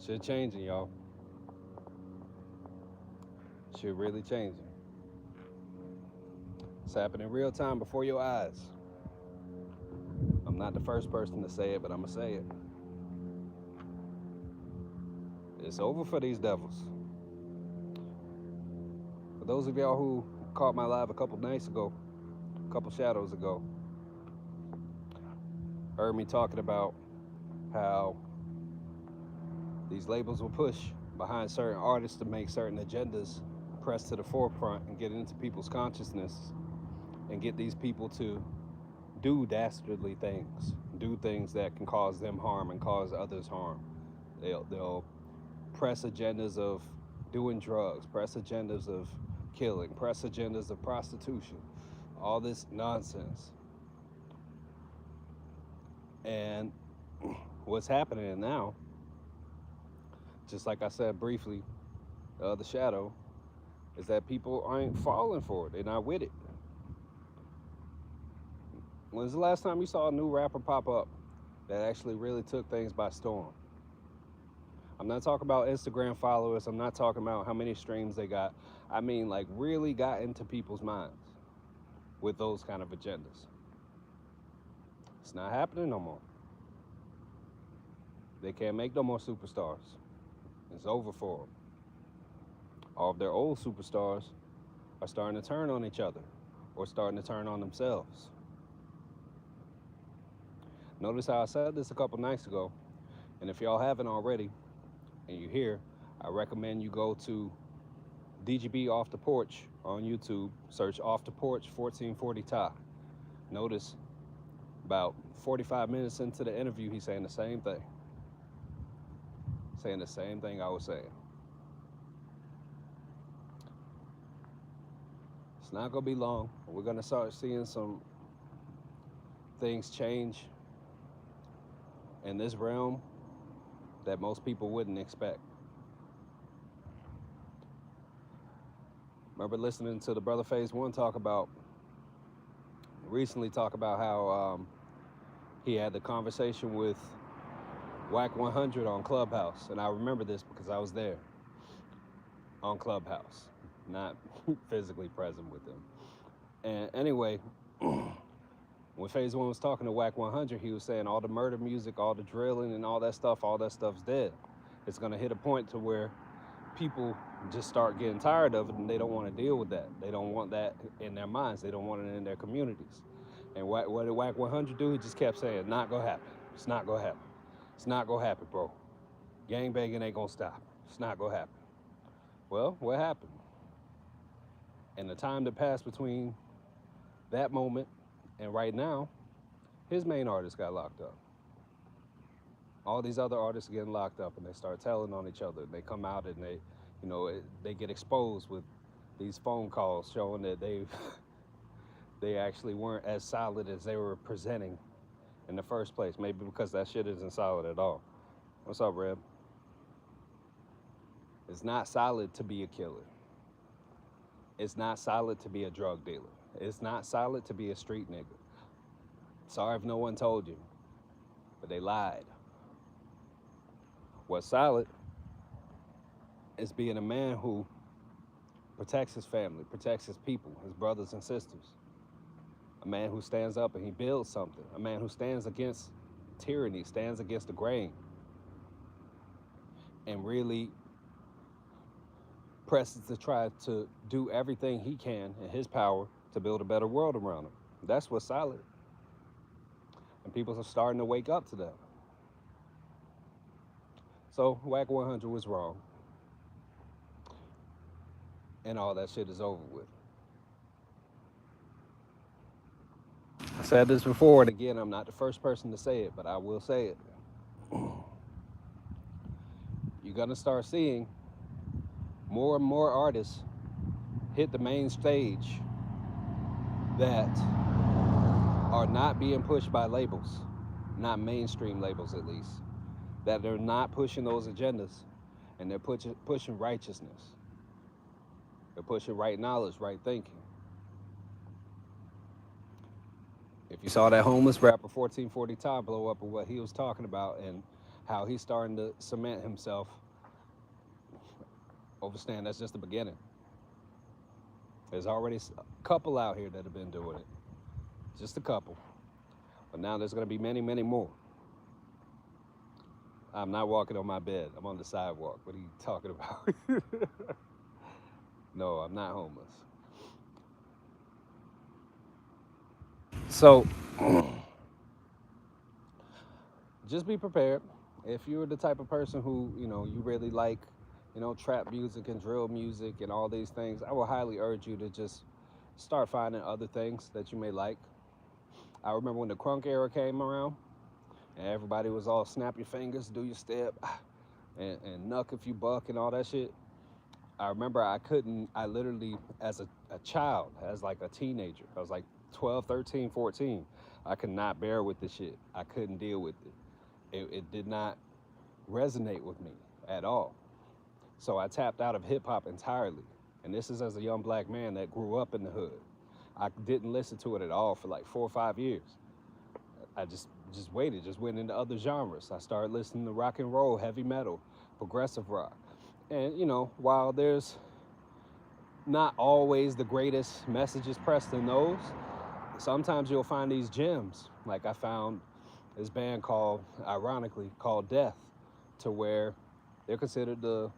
Shit changing, y'all. Shit really changing. It's happening real time before your eyes. I'm not the first person to say it, but I'm gonna say it. It's over for these devils. For those of y'all who caught my live a couple nights ago, a couple shadows ago, heard me talking about how these labels will push behind certain artists to make certain agendas press to the forefront and get into people's consciousness and get these people to do dastardly things, do things that can cause them harm and cause others harm. They'll press agendas of doing drugs, press agendas of killing, press agendas of prostitution, all this nonsense. And what's happening now, just like I said briefly, the other shadow, is that people ain't falling for it. They're not with it. When's the last time you saw a new rapper pop up that actually really took things by storm? I'm not talking about Instagram followers. I'm not talking about how many streams they got. I mean, like, really got into people's minds with those kind of agendas. It's not happening no more. They can't make no more superstars. It's over for them. All of their old superstars are starting to turn on each other or starting to turn on themselves. Notice how I said this a couple nights ago. And if y'all haven't already and you're here, I recommend you go to DGB Off the Porch on YouTube. Search Off the Porch 1440 Ty. Notice about 45 minutes into the interview, he's saying the same thing. Saying the same thing I was saying. It's not going to be long. We're going to start seeing some things change in this realm that most people wouldn't expect. Remember listening to the brother Phase One recently talk about how he had the conversation with Whack 100 on Clubhouse. And I remember this because I was there on Clubhouse, not physically present with him. And anyway, when Phase One was talking to Whack 100, he was saying all the murder music, all the drilling and all that stuff's dead. It's going to hit a point to where people just start getting tired of it and they don't want to deal with that. They don't want that in their minds. They don't want it in their communities. And what did Whack 100 do? He just kept saying, not going to happen. It's not going to happen. It's not going to happen, bro. Gangbanging ain't going to stop. It's not going to happen. Well, what happened? And the time that passed between that moment and right now, his main artist got locked up. All these other artists are getting locked up and they start telling on each other. They come out and they get exposed with these phone calls showing that they actually weren't as solid as they were presenting in the first place. Maybe because that shit isn't solid at all. What's up, Reb? It's not solid to be a killer. It's not solid to be a drug dealer. It's not solid to be a street nigga. Sorry if no one told you, but they lied. What's solid is being a man who protects his family, protects his people, his brothers and sisters. A man who stands up and he builds something. A man who stands against tyranny, stands against the grain, and really presses to try to do everything he can in his power to build a better world around him. That's what's solid. And people are starting to wake up to that. So Whack 100 was wrong. And all that shit is over with. I said this before, and again, I'm not the first person to say it, but I will say it. You're gonna start seeing more and more artists hit the main stage that are not being pushed by labels, not mainstream labels at least, that they're not pushing those agendas, and they're pushing righteousness. They're pushing right knowledge, right thinking. If you saw that homeless rapper 1440 Ty blow up with what he was talking about and how he's starting to cement himself. Understand that's just the beginning. There's already a couple out here that have been doing it, just a couple. But now there's going to be many, many more. I'm not walking on my bed. I'm on the sidewalk. What are you talking about? No, I'm not homeless. So just be prepared. If you're the type of person who, you really like, trap music and drill music and all these things, I will highly urge you to just start finding other things that you may like. I remember when the crunk era came around and everybody was all snap your fingers, do your step, and knuck if you buck and all that shit. I remember I literally, as a child, as like a teenager, I was like 12, 13, 14, I could not bear with the shit. I couldn't deal with it. It did not resonate with me at all. So I tapped out of hip hop entirely. And this is as a young black man that grew up in the hood. I didn't listen to it at all for like 4 or 5 years. I just waited, just went into other genres. I started listening to rock and roll, heavy metal, progressive rock. And while there's not always the greatest messages pressed in those, sometimes you'll find these gems. Like I found this band ironically called Death, to where they're considered the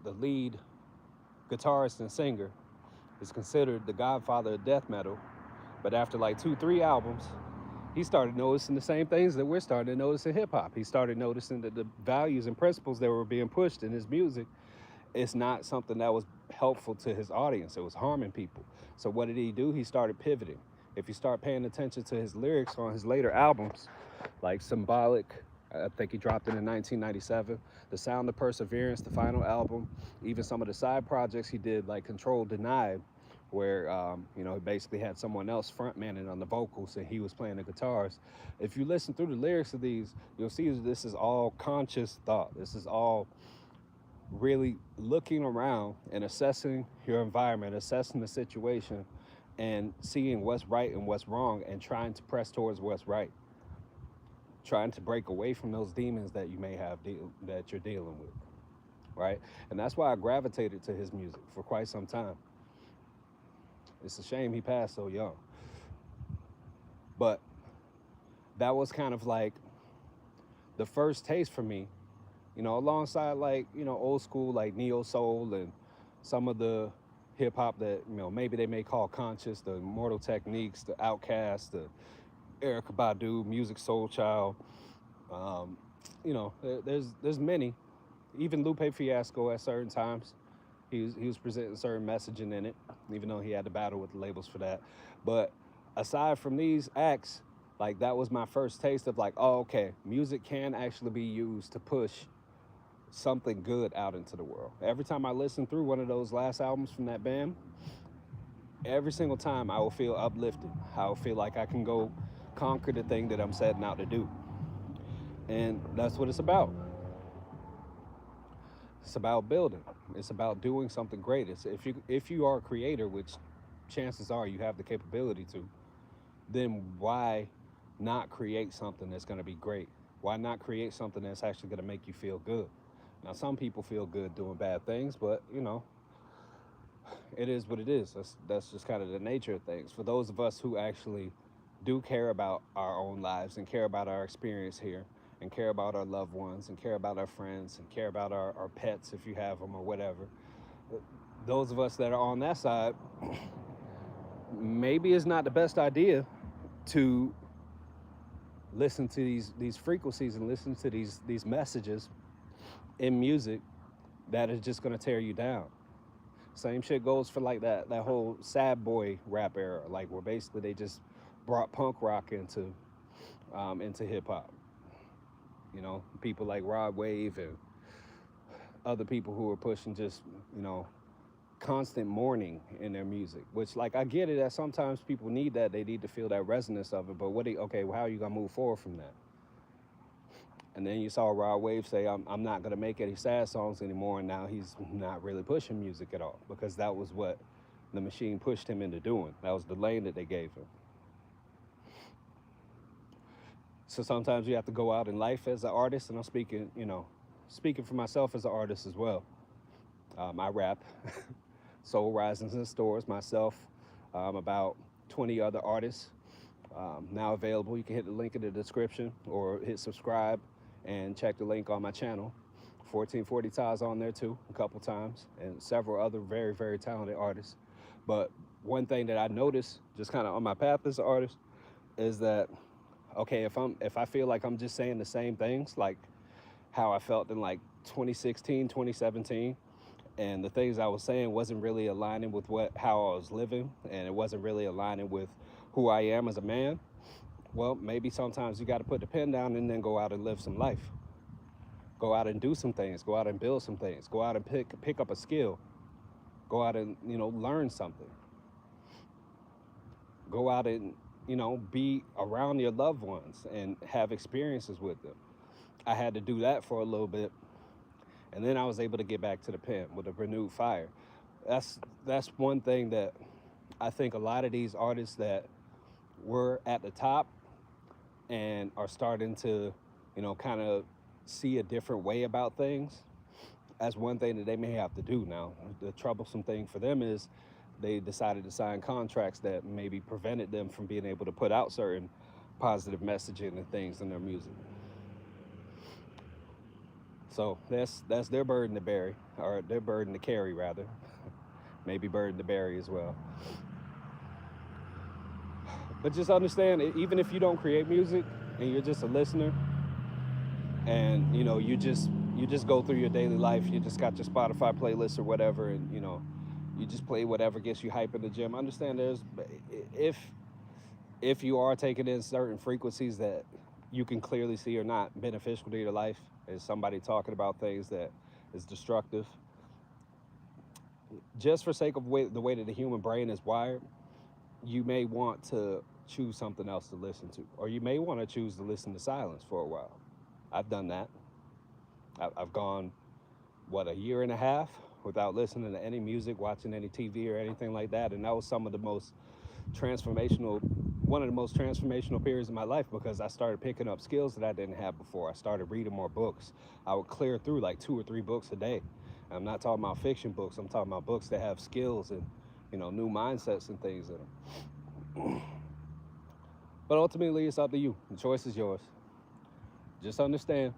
lead guitarist and singer is considered the godfather of death metal. But after like 2, 3 albums, he started noticing the same things that we're starting to notice in hip hop. He started noticing that the values and principles that were being pushed in his music, it's not something that was helpful to his audience. It was harming people. So what did he do? He started pivoting. If you start paying attention to his lyrics on his later albums, like Symbolic, I think he dropped it in 1997, The Sound of Perseverance, the final album, even some of the side projects he did, like Control Denied, where he basically had someone else frontmanning on the vocals and he was playing the guitars. If you listen through the lyrics of these, you'll see that this is all conscious thought. This is all really looking around and assessing your environment, assessing the situation, and seeing what's right and what's wrong and trying to press towards what's right. Trying to break away from those demons that you may have that you're dealing with, right? And that's why I gravitated to his music for quite some time. It's a shame he passed so young. But that was kind of like the first taste for me, alongside like, old school like neo soul and some of the hip hop that, maybe they may call conscious, the Immortal Techniques, the Outkast, the Erykah Badu, Music Soul Child. There's many. Even Lupe Fiasco at certain times, he was presenting certain messaging in it, even though he had to battle with the labels for that. But aside from these acts, like that was my first taste of like, oh, okay, music can actually be used to push something good out into the world. Every time I listen through one of those last albums from that band, every single time I will feel uplifted. I will feel like I can go conquer the thing that I'm setting out to do. And that's what it's about. It's about building. It's about doing something great. It's if you are a creator, which chances are you have the capability to, then why not create something that's going to be great? Why not create something that's actually going to make you feel good? Now, some people feel good doing bad things, but it is what it is. That's just kind of the nature of things. For those of us who actually do care about our own lives and care about our experience here and care about our loved ones and care about our friends and care about our pets if you have them or whatever, those of us that are on that side, maybe it's not the best idea to listen to these frequencies and listen to these messages in music that is just going to tear you down. Same shit goes for like that whole sad boy rap era, like where basically they just brought punk rock into hip hop. People like Rod Wave and other people who are pushing just constant mourning in their music, which like I get it that sometimes people need that, they need to feel that resonance of it, but how are you gonna move forward from that? And then you saw Rod Wave say, I'm not gonna make any sad songs anymore, and now he's not really pushing music at all, because that was what the machine pushed him into doing. That was the lane that they gave him. So sometimes you have to go out in life as an artist, and I'm speaking, speaking for myself as an artist as well. I rap, Soul Risings in stores, myself, about 20 other artists now available. You can hit the link in the description or hit subscribe and check the link on my channel. 1440 Ties on there too, a couple times, and several other very, very talented artists. But one thing that I noticed just kind of on my path as an artist is that, okay, if I feel like I'm just saying the same things, like how I felt in like 2016, 2017, and the things I was saying wasn't really aligning with how I was living, and it wasn't really aligning with who I am as a man, well, maybe sometimes you got to put the pen down and then go out and live some life. Go out and do some things. Go out and build some things. Go out and pick up a skill. Go out and learn something. Go out and be around your loved ones and have experiences with them. I had to do that for a little bit, and then I was able to get back to the pen with a renewed fire. That's one thing that I think a lot of these artists that were at the top and are starting to, kind of see a different way about things. That's one thing that they may have to do now. The troublesome thing for them is they decided to sign contracts that maybe prevented them from being able to put out certain positive messaging and things in their music. So that's their burden to bear, or their burden to carry rather. Maybe burden to bear as well. But just understand, even if you don't create music and you're just a listener, and you just go through your daily life, you just got your Spotify playlist or whatever, and you just play whatever gets you hype in the gym. Understand, if you are taking in certain frequencies that you can clearly see are not beneficial to your life, is somebody talking about things that is destructive, just for sake of the way that the human brain is wired, you may want to choose something else to listen to, or you may want to choose to listen to silence for a while. I've done that. I've gone, a year and a half without listening to any music, watching any TV or anything like that, and that was one of the most transformational periods in my life, because I started picking up skills that I didn't have before. I started reading more books. I would clear through like 2 or 3 books a day. I'm not talking about fiction books. I'm talking about books that have skills and new mindsets and things in them. But ultimately, it's up to you. The choice is yours. Just understand,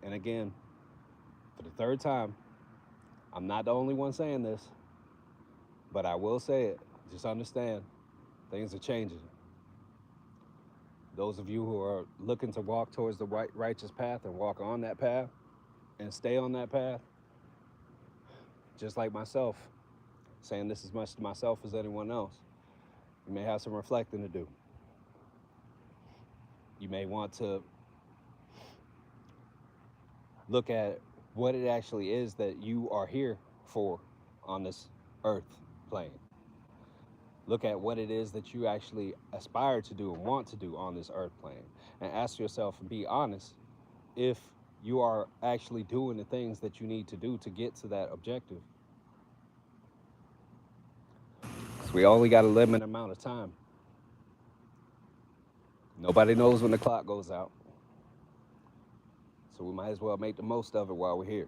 and again, for the third time, I'm not the only one saying this, but I will say it. Just understand, things are changing. Those of you who are looking to walk towards the righteous path and walk on that path and stay on that path, just like myself, saying this as much to myself as anyone else, you may have some reflecting to do. You may want to look at what it actually is that you are here for on this earth plane. Look at what it is that you actually aspire to do and want to do on this earth plane, and ask yourself and be honest if you are actually doing the things that you need to do to get to that objective. Because we only got a limited amount of time. Nobody knows when the clock goes out. So we might as well make the most of it while we're here.